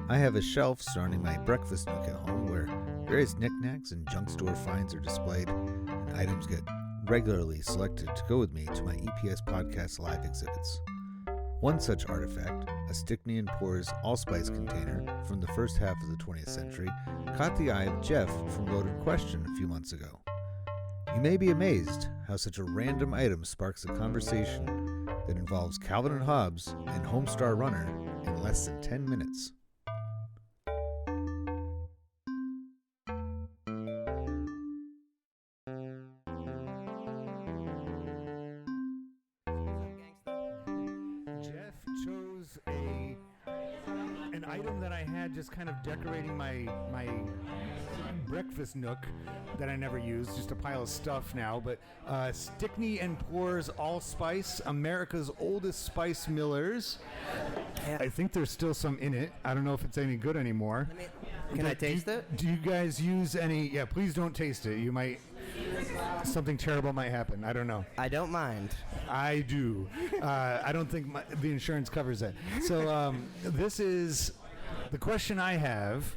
I have a shelf surrounding my breakfast nook at home where various knickknacks and junk store finds are displayed, and items get regularly selected to go with me to my EPS Podcast live exhibits. One such artifact, a Stickney and Poor's allspice container from the first half of the 20th century, caught the eye of Jeff from Loaded Question a few months ago. You may be amazed how such a random item sparks a conversation that involves Calvin and Hobbes and Homestar Runner in less than 10 minutes. Jeff chose an item that I had just kind of decorating my breakfast nook that I never used, just a pile of stuff now, but Stickney and Poor's allspice, America's oldest spice millers. Yeah. I think there's still some in it. I don't know if it's any good anymore. Can I taste it? Do you guys use any? Yeah, please don't taste it. You might, something terrible might happen. I don't know. I don't mind. I do. I don't think the insurance covers it. So this is the question I have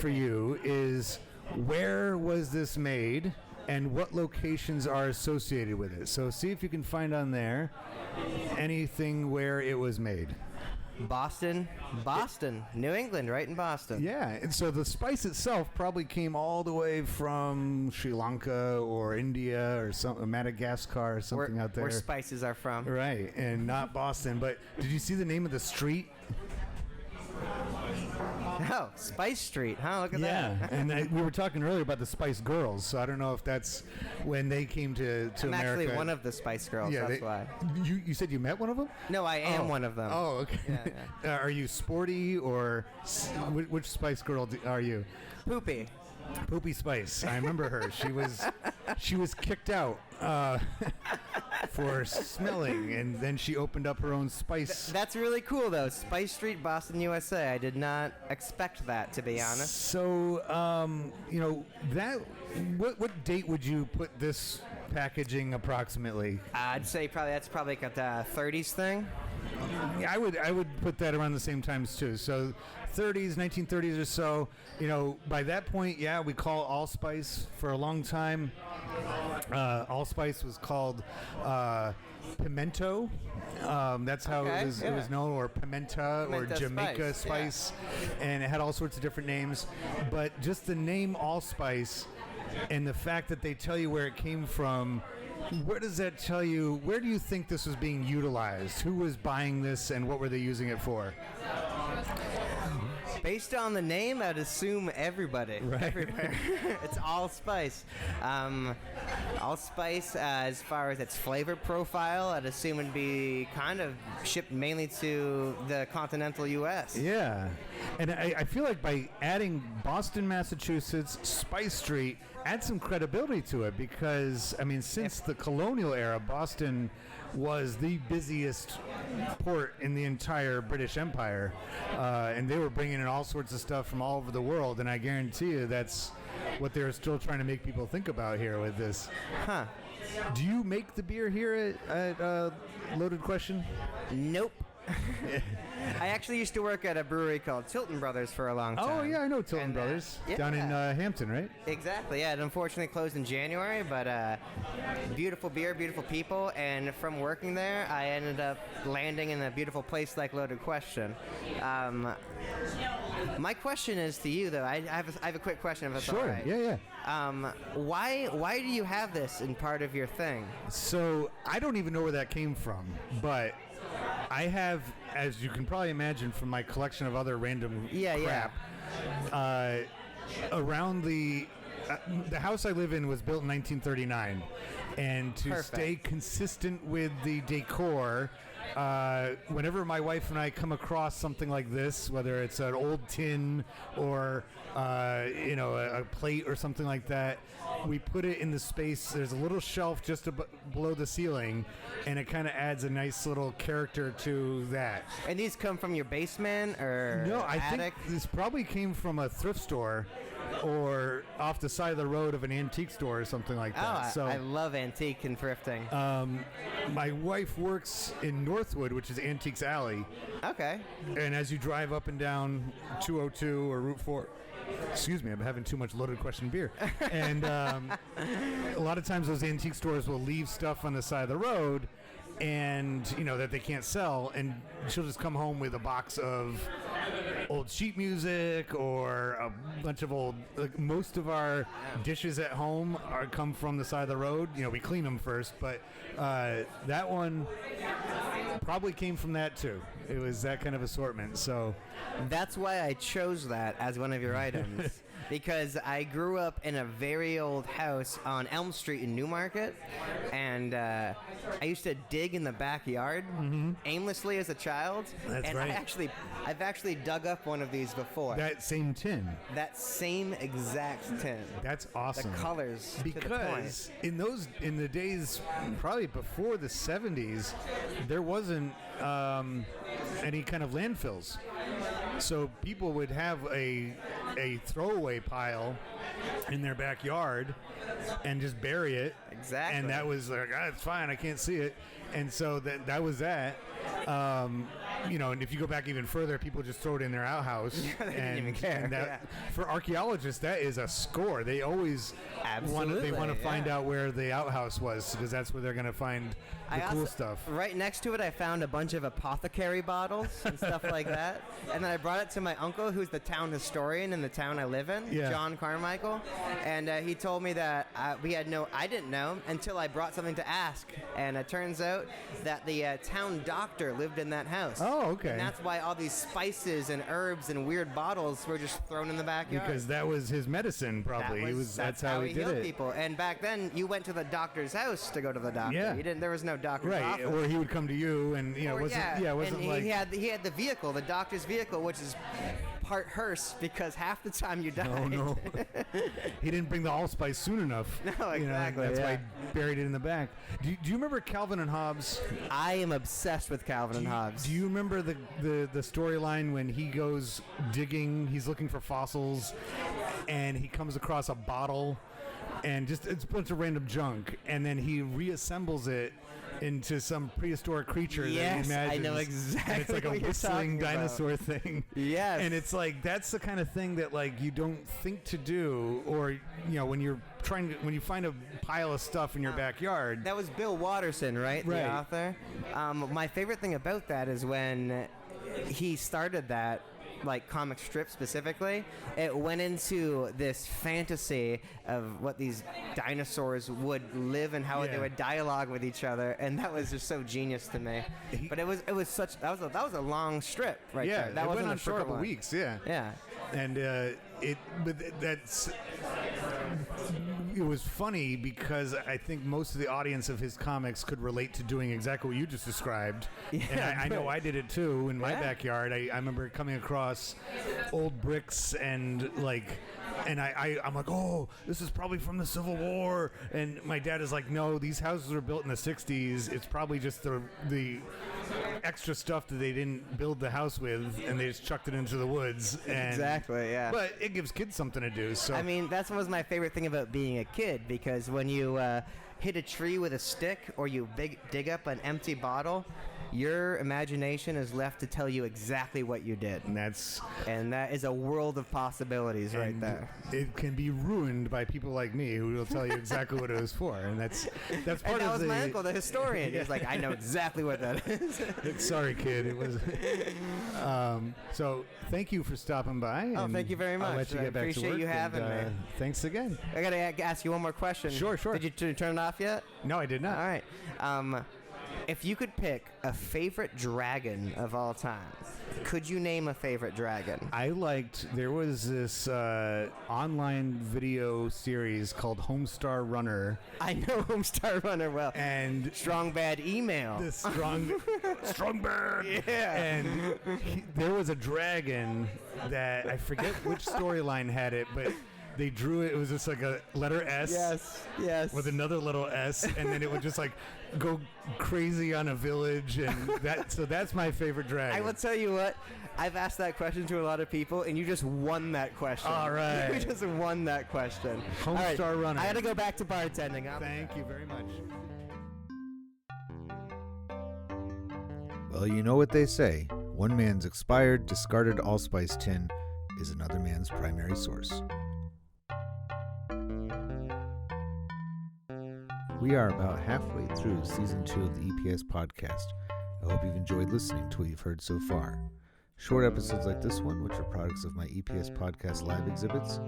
for you is, where was this made and what locations are associated with it? So see if you can find on there anything where it was made. Boston, New England, right in Boston. Yeah, and so the spice itself probably came all the way from Sri Lanka or India or Madagascar or something out there. Where spices are from. Right, and not Boston. But did you see the name of the street? Oh, Spice Street, huh? Look at that. Yeah, and we were talking earlier about the Spice Girls, so I don't know if that's when they came to I'm America. actually one of the Spice Girls, that's why. You said you met one of them? No, I am one of them. Oh, okay. Yeah. Are you sporty or which Spice Girl are you? Poopy. Poopy Spice. I remember her. She was kicked out for smelling, and then she opened up her own spice. That's really cool, though. Spice Street, Boston, USA. I did not expect that, to be honest. So, what date would you put this packaging approximately? I'd say that's probably like a 30s thing. Yeah, I would put that around the same times too. So 30s, 1930s or so. By that point, we call allspice for a long time. Allspice was called pimento. That's how it was known, or pimenta or Jamaica spice. And it had all sorts of different names. But just the name allspice and the fact that they tell you where it came from, where does that tell you? Where do you think this was being utilized? Who was buying this, and what were they using it for? Based on the name, I'd assume everybody. Right. Everywhere. It's allspice. Allspice, as far as its flavor profile, I'd assume it'd be kind of shipped mainly to the continental U.S. Yeah. And I feel like by adding Boston, Massachusetts, Spice Street, add some credibility to it, because, since the colonial era, Boston was the busiest port in the entire British Empire, and they were bringing in all sorts of stuff from all over the world, and I guarantee you that's what they're still trying to make people think about here with this. Huh. Do you make the beer here at Loaded Question? Nope. I actually used to work at a brewery called Tilton Brothers for a long time. Oh, yeah, I know Tilton Brothers. Down in Hampton, right? Exactly, yeah. It unfortunately closed in January, but beautiful beer, beautiful people, and from working there, I ended up landing in a beautiful place like Loaded Question. My question is to you, though. I have a quick question, if that's all right. Yeah. Why do you have this in part of your thing? So, I don't even know where that came from, but I have, as you can probably imagine from my collection of other random crap, around the house I live in was built in 1939, and to stay consistent with the decor, whenever my wife and I come across something like this, whether it's an old tin or a plate or something like that, we put it in the space. There's a little shelf just below the ceiling, and it kind of adds a nice little character to that. And these come from your basement or No, I attic? think this probably came from a thrift store or off the side of the road of an antique store or something like that. I love antique and thrifting. My wife works in Northwood, which is Antiques Alley. Okay. And as you drive up and down 202 or Route 4, excuse me, I'm having too much loaded question beer. And a lot of times those antique stores will leave stuff on the side of the road and, that they can't sell. And she'll just come home with a box of old sheet music or a bunch of old, most of our dishes at home come from the side of the road. We clean them first, but that one probably came from that too. It was that kind of assortment. So that's why I chose that as one of your items. Because I grew up in a very old house on Elm Street in Newmarket, and I used to dig in the backyard aimlessly as a child. That's and right. I've actually dug up one of these before. That same tin. That same exact tin. That's awesome. The colors. Because in the days probably before the 70s, there wasn't any kind of landfills. So people would have a throwaway pile in their backyard and just bury it. Exactly. And that was like, it's fine, I can't see it. And so that was that. And if you go back even further, people just throw it in their outhouse. They didn't even care. And that, for archaeologists, that is a score. They always want to find out where the outhouse was, because that's where they're going to find the cool stuff. Right next to it, I found a bunch of apothecary bottles and stuff like that. And then I brought it to my uncle, who's the town historian in the town I live in, John Carmichael. And he told me that I didn't know until I brought something to ask. And it turns out that the town doctor lived in that house. Oh, okay. And that's why all these spices and herbs and weird bottles were just thrown in the backyard. Because that was his medicine, probably. That's how he did healed it. people. And back then, you went to the doctor's house to go to the doctor. Yeah. You didn't. There was no doctor's office. Or he would come to you, and it wasn't and like he had the vehicle, the doctor's vehicle, which is part hearse, because half the time you died. Oh no, he didn't bring the allspice soon enough. No, exactly. That's why he buried it in the back. Do you remember Calvin and Hobbes? I am obsessed with Calvin and Hobbes. Do you remember the storyline when he goes digging? He's looking for fossils, and he comes across a bottle, and it's a bunch of random junk, and then he reassembles it into some prehistoric creature that he imagines. I know exactly. And it's like a whistling dinosaur thing. Yes. And it's like, that's the kind of thing that you don't think to do, or when you find a pile of stuff in your backyard. That was Bill Watterson, right? The author. My favorite thing about that is when he started that, comic strip specifically, it went into this fantasy of what these dinosaurs would live and how they would dialogue with each other, and that was just so genius to me. But it was a long strip right there. That went on for a couple weeks. Yeah. And it was funny because I think most of the audience of his comics could relate to doing exactly what you just described. And I know I did it too in my backyard. I remember coming across old bricks and I'm like, oh, this is probably from the Civil War. And my dad is like, no, these houses were built in the 60s. It's probably just the extra stuff that they didn't build the house with, and they just chucked it into the woods. And, exactly, yeah. But it gives kids something to do. So I mean, that was my favorite thing about being a kid, because when you hit a tree with a stick or you dig up an empty bottle, your imagination is left to tell you exactly what you did. And that is a world of possibilities right there. It can be ruined by people like me who will tell you exactly what it was for. And that's part and that of was my uncle, the historian. He's like, I know exactly what that is. Sorry, kid. It was. So thank you for stopping by. Oh, thank you very much. I'll let you get back to work. Appreciate you having me. Thanks again. I got to ask you one more question. Sure. Did you turn it off yet? No, I did not. All right. If you could pick a favorite dragon of all time, could you name a favorite dragon? There was this online video series called Homestar Runner. I know Homestar Runner well. And Strong Bad Email. The Strong Bad. Yeah. And there was a dragon that I forget which storyline had it, but they drew it. It was just like a letter S. Yes. With another little S, and then it would just like go crazy on a village, and that's my favorite dragon. I will tell you what. I've asked that question to a lot of people, and you just won that question. All right. You just won that question. Homestar runner. I got to go back to bartending. Thank you very much. Well, you know what they say. One man's expired, discarded allspice tin is another man's primary source. We are about halfway through Season 2 of the EPS Podcast. I hope you've enjoyed listening to what you've heard so far. Short episodes like this one, which are products of my EPS Podcast live exhibits,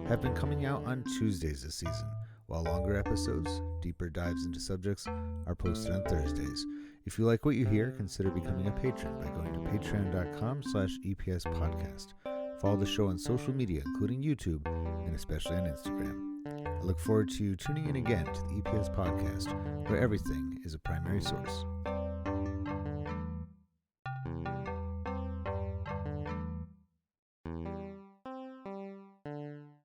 have been coming out on Tuesdays this season, while longer episodes, deeper dives into subjects, are posted on Thursdays. If you like what you hear, consider becoming a patron by going to patreon.com/EPS Podcast. Follow the show on social media, including YouTube, and especially on Instagram. I look forward to you tuning in again to the EPS Podcast, where everything is a primary source.